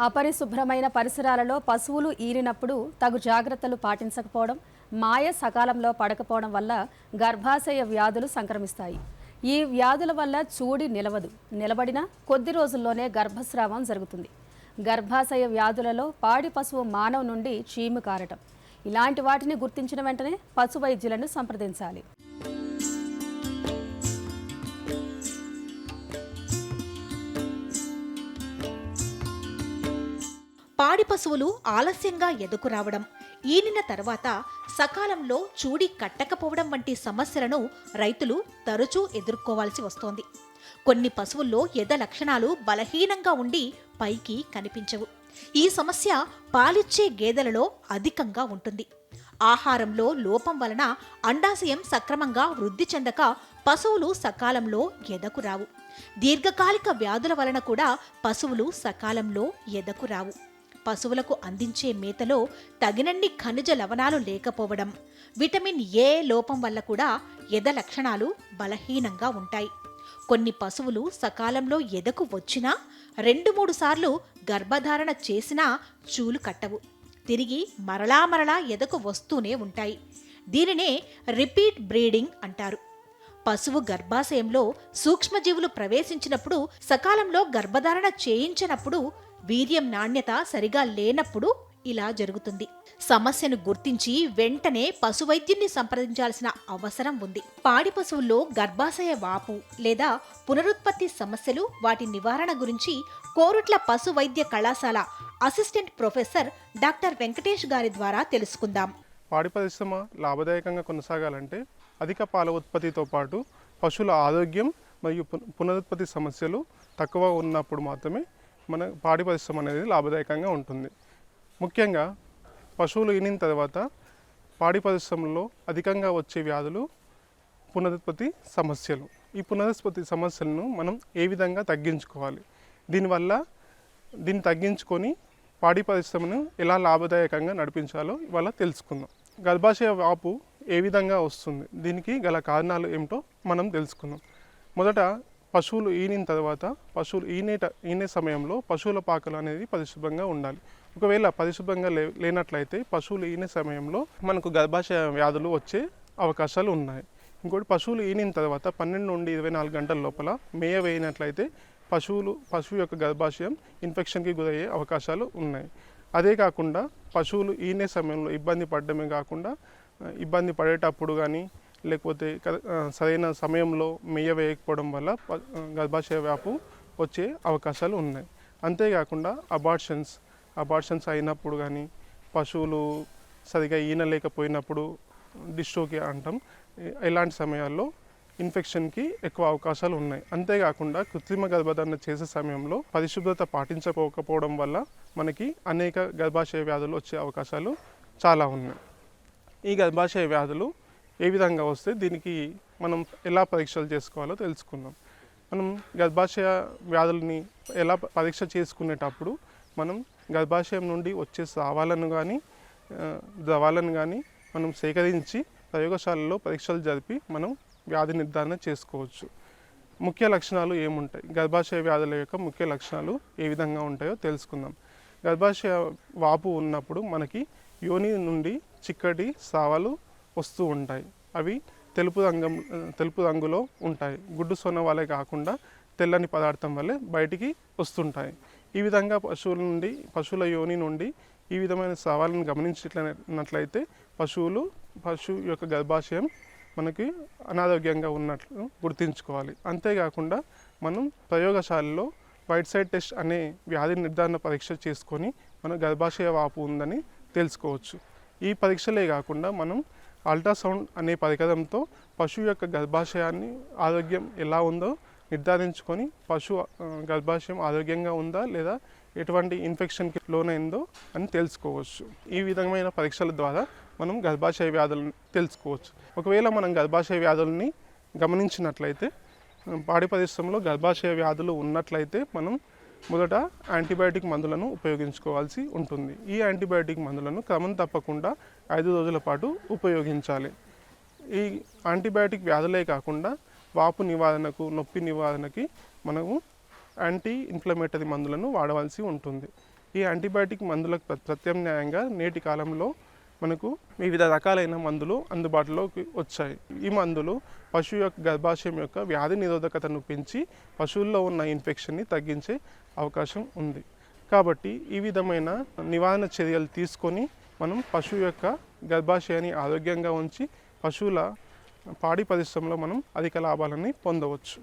అపరిశుభ్రమైన పరిసరాలలో పశువులు ఈనినప్పుడు తగు జాగ్రత్తలు పాటించకపోవడం, మాయ సకాలంలో పడకపోవడం వల్ల గర్భాశయ వ్యాధులు సంక్రమిస్తాయి. ఈ వ్యాధుల వల్ల చూడి నిలబడిన కొద్ది రోజుల్లోనే గర్భస్రావం జరుగుతుంది. గర్భాశయ వ్యాధులలో పాడి పశువు మానవ నుండి చీము కారటం, ఇలాంటి వాటిని గుర్తించిన వెంటనే పశు వైద్యులను సంప్రదించాలి. పాడి పశువులు ఆలస్యంగా ఎదకు రావడం, ఈనిన తర్వాత సకాలంలో చూడి కట్టకపోవడం వంటి సమస్యలను రైతులు తరచూ ఎదుర్కోవాల్సి వస్తోంది. కొన్ని పశువుల్లో ఎద లక్షణాలు బలహీనంగా ఉండి పైకి కనిపించవు. ఈ సమస్య పాలిచ్చే గేదెలలో అధికంగా ఉంటుంది. ఆహారంలో లోపం వలన అండాశయం సక్రమంగా వృద్ధి చెందక పశువులు సకాలంలో ఎదకు రావు. దీర్ఘకాలిక వ్యాధుల వలన కూడా పశువులు సకాలంలో ఎదకు రావు. పశువులకు అందించే మేతలో తగినన్ని ఖనిజ లవణాలు లేకపోవడం, విటమిన్ ఏ లోపం వల్ల కూడా ఎద లక్షణాలు బలహీనంగా ఉంటాయి. కొన్ని పశువులు సకాలంలో ఎదకు వచ్చినా 2-3 సార్లు గర్భధారణ చేసినా చూలు కట్టవు. తిరిగి మరలా ఎదకు వస్తూనే ఉంటాయి. దీనినే రిపీట్ బ్రీడింగ్ అంటారు. పశువు గర్భాశయంలో సూక్ష్మజీవులు ప్రవేశించినప్పుడు, సకాలంలో గర్భధారణ చేయించినప్పుడు, వీర్యం నాణ్యత సరిగా లేనప్పుడు ఇలా జరుగుతుంది. సమస్యను గుర్తించి వెంటనే పశువైద్యున్ని సంప్రదించాల్సిన అవసరం ఉంది. పాడి పశువుల్లో గర్భాశయ వాపు లేదా పునరుత్పత్తి సమస్యలు, వాటి నివారణ గురించి కోరుట్ల పశు వైద్య కళాశాల అసిస్టెంట్ ప్రొఫెసర్ డాక్టర్ వెంకటేష్ గారి ద్వారా తెలుసుకుందాం. పాడి పరిశ్రమ లాభదాయకంగా కొనసాగాలంటే అధిక పాల ఉత్పత్తితో పాటు పశువుల ఆరోగ్యం మరియు పునరుత్పత్తి సమస్యలు తక్కువ ఉన్నప్పుడు మాత్రమే మన పాడి పరిశ్రమ అనేది లాభదాయకంగా ఉంటుంది. ముఖ్యంగా పశువులు ఈనిన తర్వాత పాడి పరిశ్రమలో అధికంగా వచ్చే వ్యాధులు పునరుత్పత్తి సమస్యలు. ఈ పునరుత్పత్తి సమస్యలను మనం ఏ విధంగా తగ్గించుకోవాలి, దీన్ని తగ్గించుకొని పాడి పరిశ్రమను ఎలా లాభదాయకంగా నడిపించాలో ఇవాళ తెలుసుకుందాం. గర్భాశయ వాపు ఏ విధంగా వస్తుంది, దీనికి గల కారణాలు ఏమిటో మనం తెలుసుకుందాం. మొదట పశువులు ఈనిన తర్వాత పశువులు ఈనే సమయంలో పశువుల పాకలు అనేది పరిశుభ్రంగా ఉండాలి. ఒకవేళ పరిశుభ్రంగా లేనట్లయితే పశువులు ఈనే సమయంలో మనకు గర్భాశయ వ్యాధులు వచ్చే అవకాశాలు ఉన్నాయి. ఇంకోటి, పశువులు ఈనిన తర్వాత 12 నుండి 24 గంటల లోపల మేయ వేయనట్లయితే పశువు యొక్క గర్భాశయం ఇన్ఫెక్షన్కి గురయ్యే అవకాశాలు ఉన్నాయి. అదే కాకుండా పశువులు ఈనే సమయంలో ఇబ్బంది పడడమే కాకుండా ఇబ్బంది పడేటప్పుడు కానీ లేకపోతే సరైన సమయంలో మేయ వేయకపోవడం వల్ల గర్భాశయ వ్యాపు వచ్చే అవకాశాలు ఉన్నాయి. అంతేకాకుండా అబార్షన్స్ అయినప్పుడు కానీ, పశువులు సరిగా ఈనలేకపోయినప్పుడు డిస్ట్రోకి అంటాం, ఇలాంటి సమయాల్లో ఇన్ఫెక్షన్కి ఎక్కువ అవకాశాలు ఉన్నాయి. అంతేకాకుండా కృత్రిమ గర్భధారణ చేసే సమయంలో పరిశుభ్రత పాటించకపోవడం వల్ల మనకి అనేక గర్భాశయ వ్యాధులు వచ్చే అవకాశాలు చాలా ఉన్నాయి. ఈ గర్భాశయ వ్యాధులు ఏ విధంగా వస్తే దీనికి మనం ఎలా పరీక్షలు చేసుకోవాలో తెలుసుకుందాం. మనం గర్భాశయ వ్యాధుల్ని ఎలా పరీక్ష చేసుకునేటప్పుడు మనం గర్భాశయం నుండి వచ్చే స్రావాలను కానీ ద్రవాలను కానీ మనం సేకరించి ప్రయోగశాలలో పరీక్షలు జరిపి మనం వ్యాధి నిర్ధారణ చేసుకోవచ్చు. ముఖ్య లక్షణాలు ఏముంటాయి, గర్భాశయ వ్యాధుల యొక్క ముఖ్య లక్షణాలు ఏ విధంగా ఉంటాయో తెలుసుకుందాం. గర్భాశయ వాపు ఉన్నప్పుడు మనకి యోని నుండి చిక్కటి స్రావాలు వస్తూ ఉంటాయి. అవి తెలుపు రంగులో ఉంటాయి. గుడ్డు సొన వలె కాకుండా తెల్లని పదార్థం వల్లే బయటికి వస్తుంటాయి. ఈ విధంగా పశువుల యోని నుండి ఈ విధమైన స్రావాలను గమనించినట్లయితే పశువు యొక్క గర్భాశయం మనకి అనారోగ్యంగా ఉన్నట్లు గుర్తించుకోవాలి. అంతేకాకుండా మనం ప్రయోగశాలలో వైట్ సైడ్ టెస్ట్ అనే వ్యాధి నిర్ధారణ పరీక్ష చేసుకొని మన గర్భాశయ వాపు ఉందని తెలుసుకోవచ్చు. ఈ పరీక్షలే కాకుండా మనం అల్ట్రాసౌండ్ అనే పరికరంతో పశువు యొక్క గర్భాశయాన్ని ఆరోగ్యం ఎలా ఉందో నిర్ధారించుకొని పశువు గర్భాశయం ఆరోగ్యంగా ఉందా లేదా ఎటువంటి ఇన్ఫెక్షన్కి లోనైందో అని తెలుసుకోవచ్చు. ఈ విధమైన పరీక్షల ద్వారా మనం గర్భాశయ వ్యాధులను తెలుసుకోవచ్చు. ఒకవేళ మనం గర్భాశయ వ్యాధుల్ని గమనించినట్లయితే, పాడి పరిశ్రమలో గర్భాశయ వ్యాధులు ఉన్నట్లయితే మనం మొదట యాంటీబయాటిక్ మందులను ఉపయోగించుకోవాల్సి ఉంటుంది. ఈ యాంటీబయాటిక్ మందులను క్రమం తప్పకుండా 5 రోజుల పాటు ఉపయోగించాలి. ఈ యాంటీబయాటిక్ వ్యాధులే కాకుండా వాపు నివారణకు, నొప్పి నివారణకి మనము యాంటీ ఇన్ఫ్లమేటరీ మందులను వాడవలసి ఉంటుంది. ఈ యాంటీబయాటిక్ మందులకు ప్రత్యామ్నాయంగా నేటి కాలంలో మనకు వివిధ రకాలైన మందులు అందుబాటులోకి వచ్చాయి. ఈ మందులు పశువు యొక్క గర్భాశయం యొక్క వ్యాధి నిరోధకతను పెంచి పశువుల్లో ఉన్న ఇన్ఫెక్షన్ని తగ్గించే అవకాశం ఉంది. కాబట్టి ఈ విధమైన నివారణ చర్యలు తీసుకొని మనం పశువు యొక్క గర్భాశయాన్ని ఆరోగ్యంగా ఉంచి పశువుల పాడి పరిశ్రమలో మనం అధిక లాభాలని పొందవచ్చు.